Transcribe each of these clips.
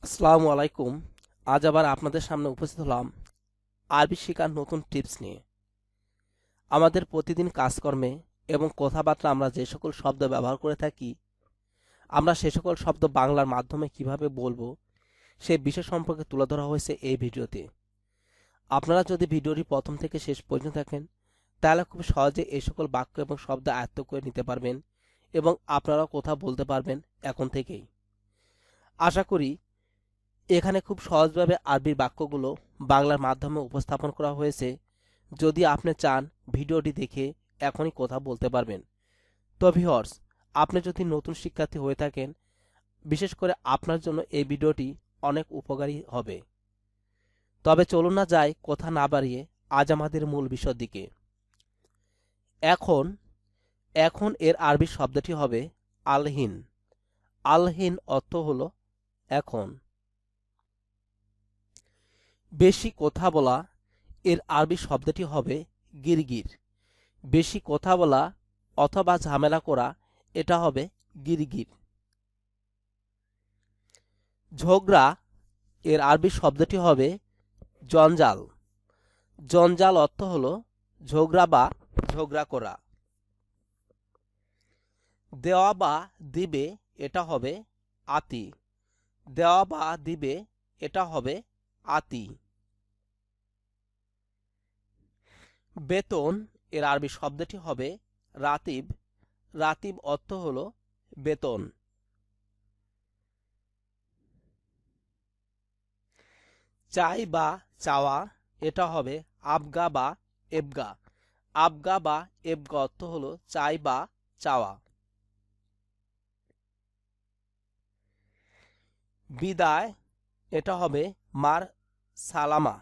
আসসালামু আলাইকুম। আজ আবার আপনাদের সামনে উপস্থিত হলাম আরবি শেখার নতুন টিপস নিয়ে। আমাদের প্রতিদিন কাজকর্মে এবং কথাবার্তা আমরা যে সকল শব্দ ব্যবহার করে থাকি, আমরা সে সকল শব্দ বাংলার মাধ্যমে কিভাবে বলবো সেই বিষয় সম্পর্কে তুলে ধরা হয়েছে এই ভিডিওতে। আপনারা যদি ভিডিওটি প্রথম থেকে শেষ পর্যন্ত দেখেন, তাহলে খুব সহজে এই সকল বাক্য এবং শব্দ আয়ত্ত করে নিতে পারবেন এবং আপনারাও কথা বলতে পারবেন এখন থেকেই। আশা করি এখানে খুব সহজভাবে আরবির বাক্যগুলো বাংলার মাধ্যমে উপস্থাপন করা হয়েছে। যদি আপনি চান ভিডিওটি দেখে এখনই কথা বলতে পারবেন। তো ভিউয়ার্স, আপনি যদি নতুন শিক্ষার্থী হয়ে থাকেন, বিশেষ করে আপনার জন্য এই ভিডিওটি অনেক উপকারী হবে। তবে চলুন না যাই কথা না বাড়িয়ে আজ আমাদের মূল বিষয়ের দিকে। এখন এখন এর আরবি শব্দটি হবে আলহিন। আলহিন অর্থ হলো এখন। বেশি কথা বলা, এর আরবি শব্দটি হবে গিরগির। বেশি কথা বলা অথবা ঝামেলা করা, এটা হবে গিরগির। ঝগড়া, এর আরবি শব্দটি হবে জঞ্জাল। জঞ্জাল অর্থ হলো ঝগড়া বা ঝগড়া করা। দেওয়া বা দিবে, এটা হবে আতি। দেওয়া বা দিবে, এটা হবে আতি। বেতন, এর আরবি শব্দটি হবে রাতিব। রাতিব অর্থ হলো বেতন। চাই বা চাওয়া, এটা হবে আবগা বা এবগা। আবগা বা এবগা অর্থ হলো চাই বা চাওয়া। বিদায়, এটা হবে মার সালামা।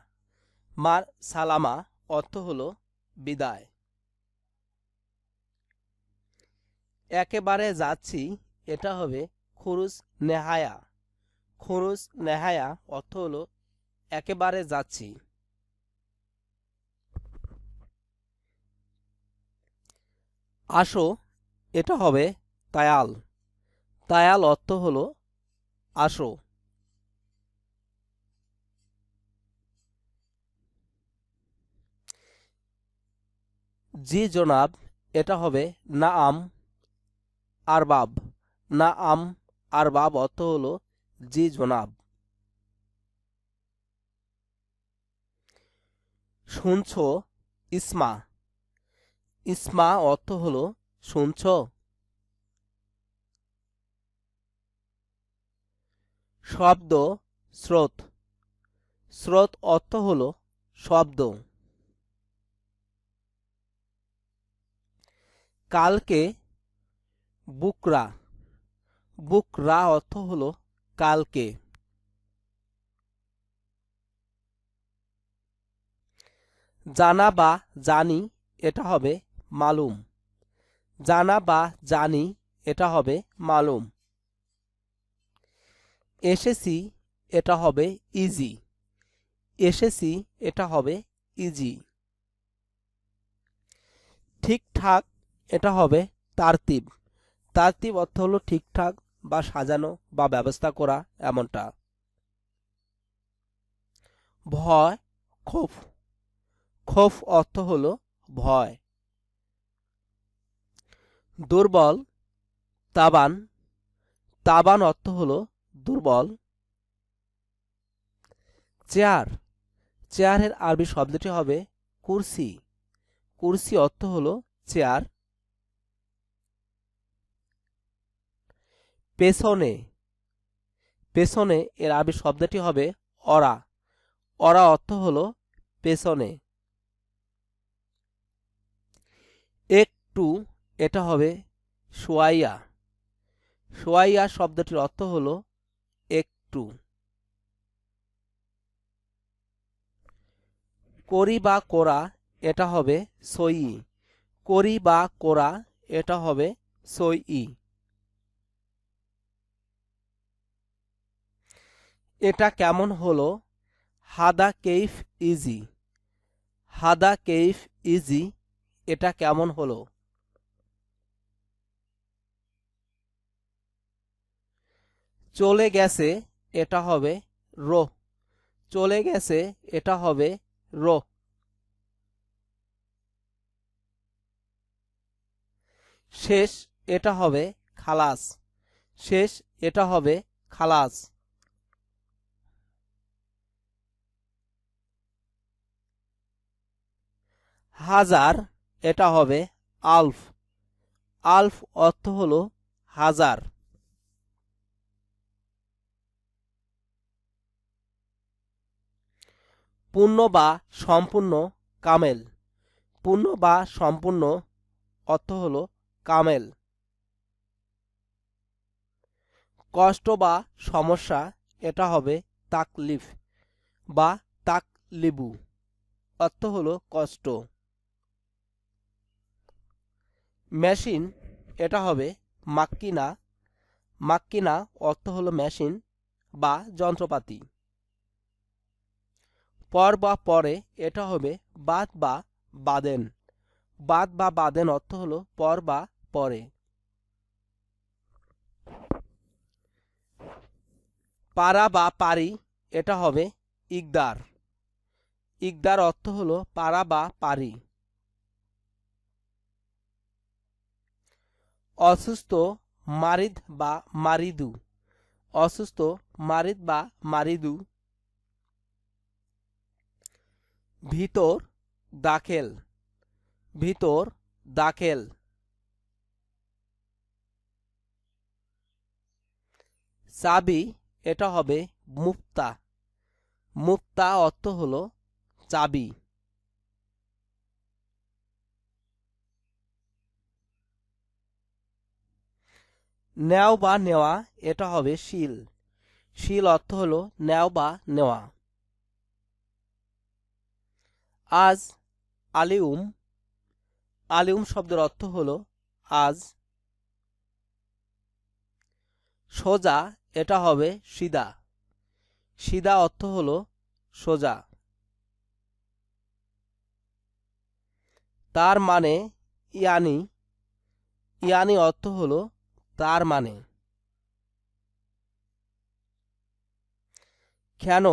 মার সালামা অর্থ হলো বিদায়। একেবারে যাচ্ছি, এটা হবে খুরুজ নেহায়া। খুরুজ নেহায়া অর্থ হলো একেবারে যাচ্ছি। আসো, এটা হবে তায়াল। তায়াল অর্থ হলো আসো। জি জনাব, এটা হবে নাআম আরবাব। নাআম আরবাব অর্থ হলো জি জনাব। শুনছো, ইসমা। ইসমা অর্থ হলো শুনছো। শব্দ, স্রোত। স্রোত অর্থ হলো শব্দ। কালকে, বুকরা। বুকরা অর্থ হলো কালকে। জানা বা জানি, এটা হবে মালুম। জানা বা জানি, এটা হবে মালুম। এসেছি, এটা হবে ইজি। এসেছি, এটা হবে ইজি। ঠিকঠাক, এটা হবে তারতিব। তারতিব অর্থ হলো ঠিকঠাক বা সাজানো বা ব্যবস্থা করা, এমনটা। ভয়, খোফ। খোফ অর্থ হলো ভয়। দুর্বল, তাবান। তাবান অর্থ হলো দুর্বল। চেয়ার, চেয়ারের আরবি শব্দটি হবে কুরসি। কুরসি অর্থ হলো চেয়ার। পেছনে, পেছনে এর আরবি শব্দটি হবে অরা। অরা অর্থ হলো পেছনে। একটু, এটা হবে সোয়াইয়া। সোয়াইয়া শব্দটির অর্থ হলো একটু। করি বা কোরা, এটা হবে সই। করি বা কোরা, এটা হবে সই। এটা কেমন হলো, হাদা কেইফ ইজি। হাদা কেইফ ইজি, এটা কেমন হলো। চলে গেছে, এটা হবে রো। চলে গেছে এটা হবে রো। শেষ এটা হবে খালাস। শেষ এটা হবে খালাস। হাজার এটা হবে আলফ। আলফ অর্থ হলো হাজার। পূর্ণ বা সম্পূর্ণ কামেল। পূর্ণ বা সম্পূর্ণ অর্থ হলো কামেল। কষ্ট বা সমস্যা এটা হবে তাকলিফ বা তাকলিবু, অর্থ হলো কষ্ট। মেশিন এটা হবে মাক্কিনা। মাক্কিনা অর্থ হলো মেশিন বা যন্ত্রপাতি। পর বা পরে এটা হবে বাদ বা বাদেন। বাদ বা বাদেন অর্থ হলো পর বা পরে। পারা বা পারি এটা হবে ইকদার। ইকদার অর্থ হলো পারা বা পারি। অসুস্থ মারিদ বা মারিদু। অসুস্থ মারিদ বা মারিদু। ভিতর দাখেল। ভিতর দাখেল। চাবি এটা হবে মুক্তা। মুক্তা অর্থ হলো চাবি। নেও বা নেওয়া এটা হবে শিল। শিল অর্থ হলো নেও বা নেওয়া। আজ আলিউম। আলিউম শব্দের অর্থ হলো আজ। সোজা এটা হবে সিদা। সিদা অর্থ হলো সোজা। তার মানে ইয়ানি। ইয়ানি অর্থ হলো তার মানে। কেন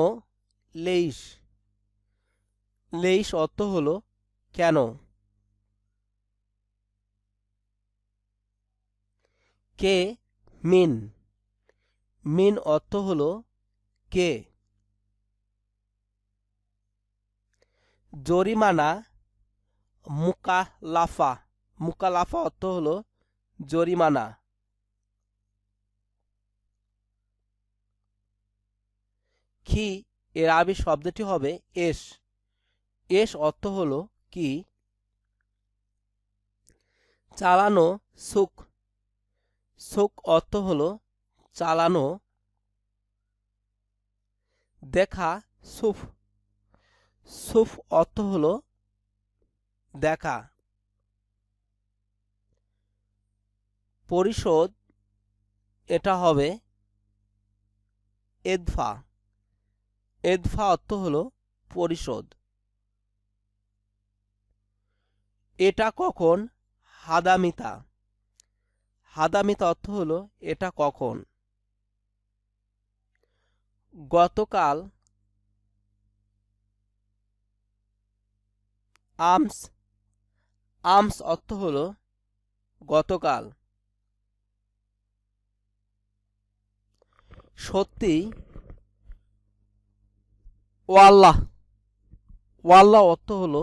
লেইশ। লেইশ অর্থ হলো কেন। কে মিন। মিন অর্থ হলো কে। জরিমানা মুকালাফা। মুকালাফা অর্থ হলো জরিমানা। কি এর আরবি শব্দটি হবে এস। এস অর্থ হলো কি। চালানো সুখ। সুখ অর্থ হলো চালানো। দেখা সুফ। সুফ অর্থ হলো দেখা। পরিশোধ এটা হবে এদফা। এদফা অর্থ হলো পরিশোধ। এটা কখন হাদামিতা। হাদামিতা অর্থ হলো এটা কখন। গতকাল আমস। আমস অর্থ হলো গতকাল। সত্যি ওয়াল্লাহ। ওয়াল্লাহ অর্থ হলো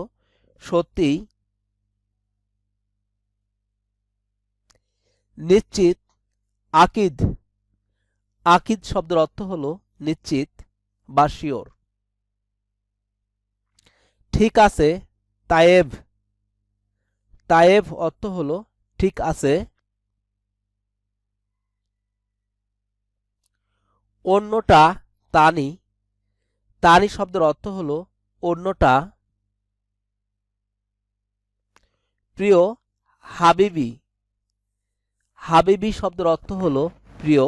সত্যি। নিশ্চিত আকিদ। আকিদ শব্দের অর্থ হলো নিশ্চিত বা শিওর। ঠিক আছে তায়েব। তায়েব অর্থ হলো ঠিক আছে। অন্যটা তানি। তানি শব্দের অর্থ হলো অন্যটা। প্রিয় হাবিবি। হাবিবি শব্দের অর্থ হলো প্রিয়।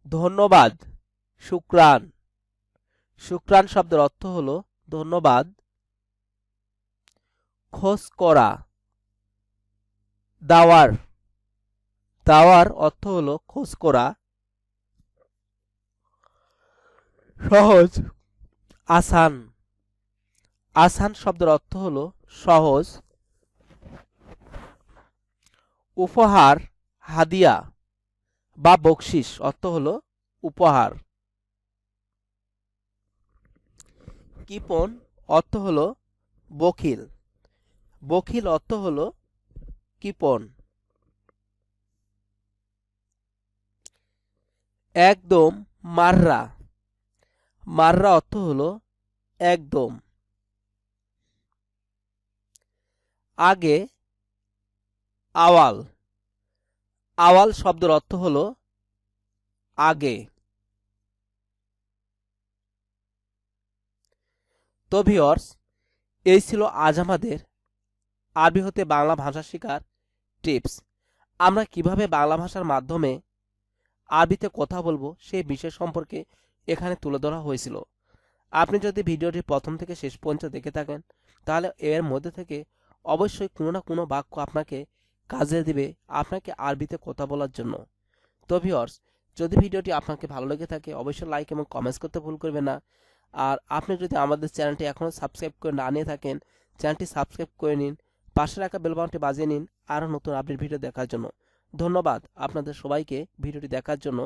ধন্যবাদ শুক্রান। শুক্রান শব্দের অর্থ হলো ধন্যবাদ। খোঁজ করা দাওয়ার। দাওয়ার অর্থ হলো খোঁজ করা, সহজ, আসান। আসান শব্দের অর্থ হলো সহজ। উপহার, হাদিয়া বা বকশিস অর্থ হলো উপহার। কৃপণ অর্থ হলো বখিল। বখিল অর্থ হলো কৃপণ। একদম, মাররা। মাররা অর্থ হলো একদম। আগে, আওয়াল। আওয়াল শব্দের অর্থ হলো আগে। তো ভিউয়ার্স, এই ছিল আজ আমাদের আরবি হতে বাংলা ভাষা শেখার টিপস। আমরা কিভাবে বাংলা ভাষার মাধ্যমে আরবিতে কথা বলবো সেই বিষয় সম্পর্কে এখানে তুলে ধরা হয়েছিল। আপনি যদি ভিডিওটি প্রথম থেকে শেষ পর্যন্ত দেখে থাকেন তাহলে এর মধ্যে থেকে অবশ্যই কোনো না কোনো বাক্য আপনাকে কাজে দিবে আপনাকে আরবিতে কথা বলার জন্য। তো ভিউয়ার্স, যদি ভিডিওটি আপনাকে ভালো লেগে থাকে অবশ্যই লাইক এবং কমেন্টস করতে ভুল করবেন না। আর আপনি যদি আমাদের চ্যানেলটি এখনও সাবস্ক্রাইব করে না নিয়ে থাকেন চ্যানেলটি সাবস্ক্রাইব করে নিন, পাশে রাখা বেল বাটনটি বাজিয়ে নিন আরও নতুন আপডেট ভিডিও দেখার জন্য। ধন্যবাদ আপনাদের সবাইকে ভিডিওটি দেখার জন্য।